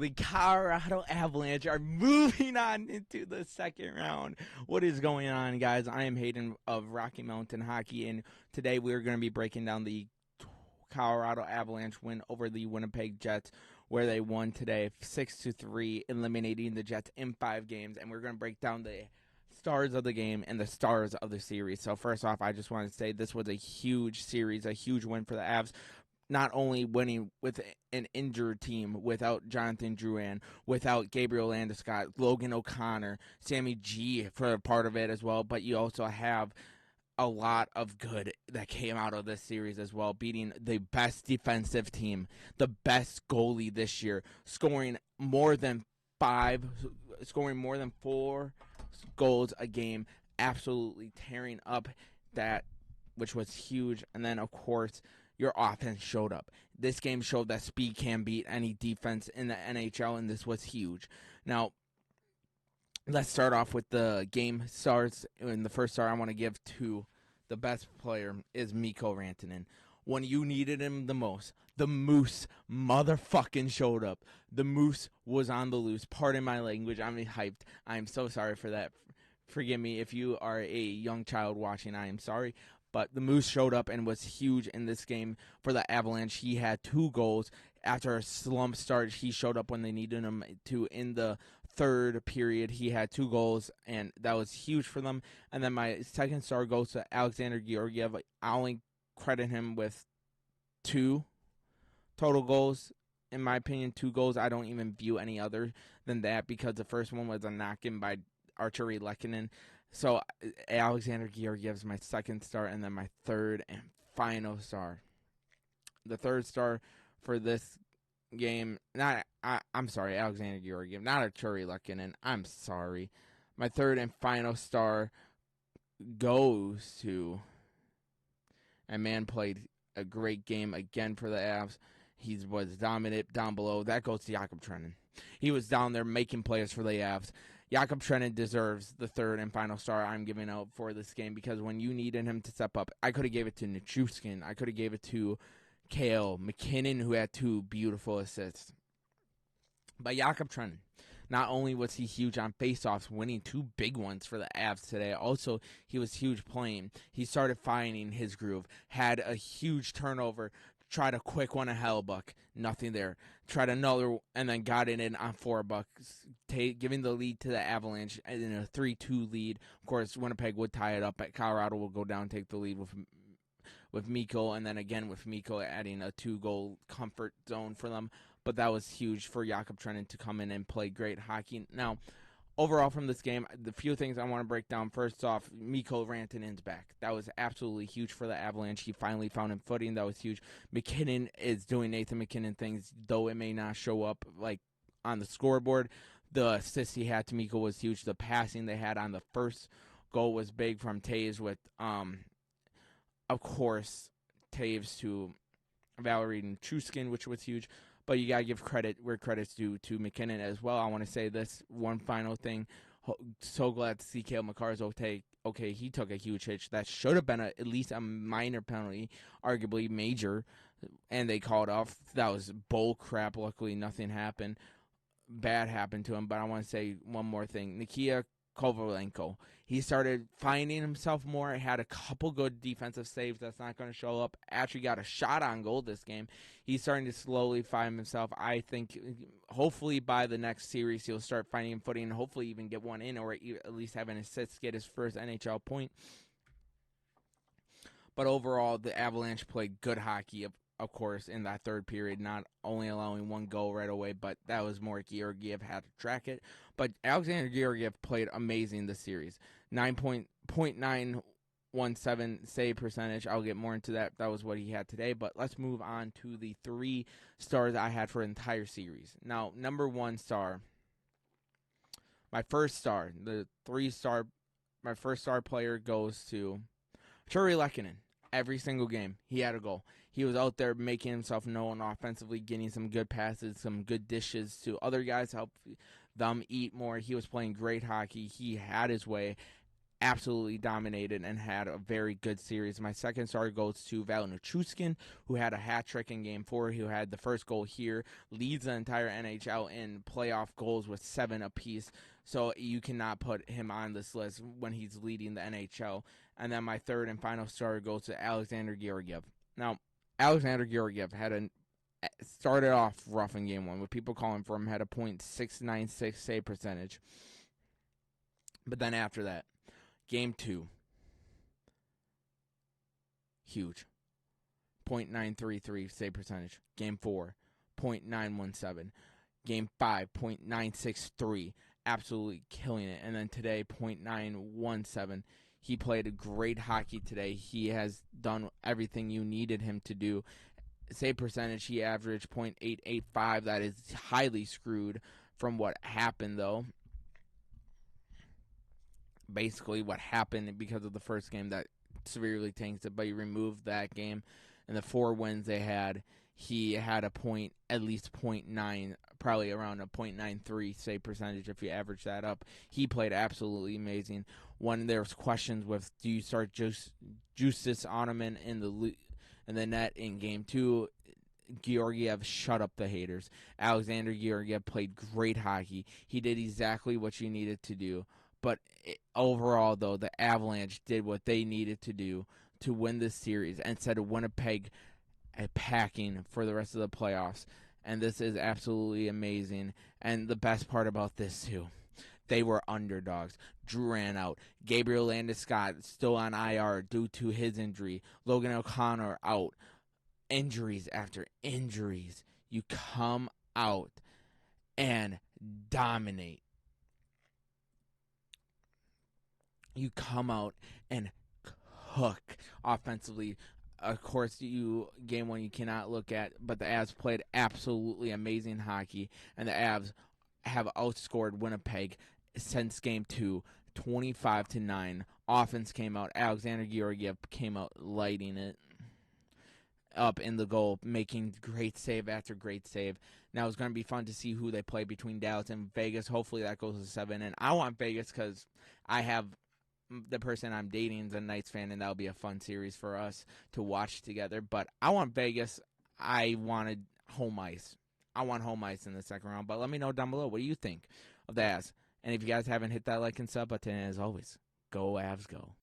the Colorado Avalanche are moving on into the second round. What is going on, guys? I am Hayden of Rocky Mountain Hockey, and today we're going to be breaking down the Colorado Avalanche win over the Winnipeg Jets, where they won today 6-3, eliminating the Jets in 5 games. And we're going to break down the stars of the game and the stars of the series. So first off, I just want to say this was a huge series, a huge win for the Avs. Not only winning with an injured team, without Jonathan Drouin, without Gabriel Landeskog, Logan O'Connor, Sammy G for a part of it as well, but you also have a lot of good that came out of this series as well, beating the best defensive team, the best goalie this year, scoring more than 4 goals a game, absolutely tearing up that, which was huge. And then, of course, your offense showed up. This game showed that speed can beat any defense in the NHL, and this was huge. Now, let's start off with the game stars. And the first star I want to give to the best player is Mikko Rantanen. When you needed him the most, the Moose motherfucking showed up. The Moose was on the loose. Pardon my language. I'm hyped. I'm so sorry for that. Forgive me if you are a young child watching. I am sorry. But the Moose showed up and was huge in this game for the Avalanche. He had 2 goals. After a slump start, he showed up when they needed him to. In the third period, he had 2 goals, and that was huge for them. And then my second star goes to Alexander Georgiev. I only credit him with 2 total goals. In my opinion, 2 goals. I don't even view any other than that because the first one was a knock-in by Arturi Lehkonen. So Alexander Georgiev is my second star, and then my third and final star. The third star for this game, Alexander Georgiev, not Arturi Lehkonen. I'm sorry. My third and final star goes to a man played a great game again for the Avs. He was dominant down below. That goes to Jakob Trenin. He was down there making plays for the Avs. Jakob Trenin deserves the third and final star I'm giving out for this game because when you needed him to step up, I could have gave it to Nichushkin. I could have gave it to Kale McKinnon, who had 2 beautiful assists. But Jakob Trenin, not only was he huge on faceoffs, winning 2 big ones for the Avs today, also he was huge playing. He started finding his groove, had a huge turnover, tried a quick one at Hellbuck, nothing there. Tried another, and then got it in on 4 bucks, giving the lead to the Avalanche in a 3-2 lead. Of course, Winnipeg would tie it up, but Colorado will go down and take the lead with Mikko, and then again with Mikko adding a 2-goal comfort zone for them. But that was huge for Jakob Trenin to come in and play great hockey. Now, overall from this game, the few things I want to break down. First off, Mikko Rantanen's back. That was absolutely huge for the Avalanche. He finally found him footing. That was huge. McKinnon is doing Nathan McKinnon things, though it may not show up like on the scoreboard. The assist he had to Mikko was huge. The passing they had on the first goal was big from Taves with, of course, Taves to Valerie Nichushkin, which was huge. But you got to give credit where credit's due to McKinnon as well. I want to say this one final thing. So glad to see Cale Makar's okay, he took a huge hit. That should have been at least a minor penalty, arguably major, and they called off. That was bull crap. Luckily, nothing happened. Bad happened to him. But I want to say one more thing. Nikita Kovalenko. He started finding himself more. Had a couple good defensive saves. That's not going to show up. Actually got a shot on goal this game. He's starting to slowly find himself. I think hopefully by the next series he'll start finding footing and hopefully even get one in or at least have an assist, get his first NHL point. But overall, the Avalanche played good hockey, of course, in that third period, not only allowing 1 goal right away, but that was more Georgiev had to track it. But Alexander Georgiev played amazing this series. 9.917 save percentage. I'll get more into that. That was what he had today. But let's move on to the 3 stars I had for the entire series. Now, number 1 star, my first star, my first star player goes to Arturi Lehkonen. Every single game, he had a goal. He was out there making himself known offensively, getting some good passes, some good dishes to other guys, help them eat more. He was playing great hockey. He had his way. absolutely dominated and had a very good series. My second star goes to Valenchuskin, who had a hat trick in Game 4. Who had the first goal here, leads the entire NHL in playoff goals with 7 apiece. So you cannot put him on this list when he's leading the NHL. And then my third and final star goes to Alexander Georgiev. Now, Alexander Georgiev started off rough in Game 1, with people calling for him, had a .696 save percentage. But then after that, Game 2, huge, .933 save percentage. Game 4, .917. Game 5, .963, absolutely killing it. And then today, .917. He played a great hockey today. He has done everything you needed him to do. Save percentage, he averaged .885. That is highly screwed from what happened, though. Basically what happened because of the first game that severely tanks it, but you removed that game, and the 4 wins they had, he had a at least .9, probably around a .93 save percentage if you average that up. He played absolutely amazing. When there was questions with, do you start Justus Ottoman in the net in Game 2, Georgiev shut up the haters. Alexander Georgiev played great hockey. He did exactly what you needed to do. But overall, though, the Avalanche did what they needed to do to win this series and set Winnipeg packing for the rest of the playoffs. And this is absolutely amazing. And the best part about this, too, they were underdogs. Drew ran out. Gabriel Landeskog still on IR due to his injury. Logan O'Connor out. Injuries after injuries. You come out and dominate. You come out and cook offensively. Of course, Game 1 you cannot look at, but the Avs played absolutely amazing hockey, and the Avs have outscored Winnipeg since Game 2, 25-9. Offense came out. Alexander Georgiev came out lighting it up in the goal, making great save after great save. Now it's going to be fun to see who they play between Dallas and Vegas. Hopefully that goes to 7. And I want Vegas because I have the person I'm dating is a Knights fan, and that'll be a fun series for us to watch together. But I want Vegas. I wanted home ice. I want home ice in the second round. But let me know down below. What do you think of the Avs? And if you guys haven't hit that like and sub button, as always, go Avs go.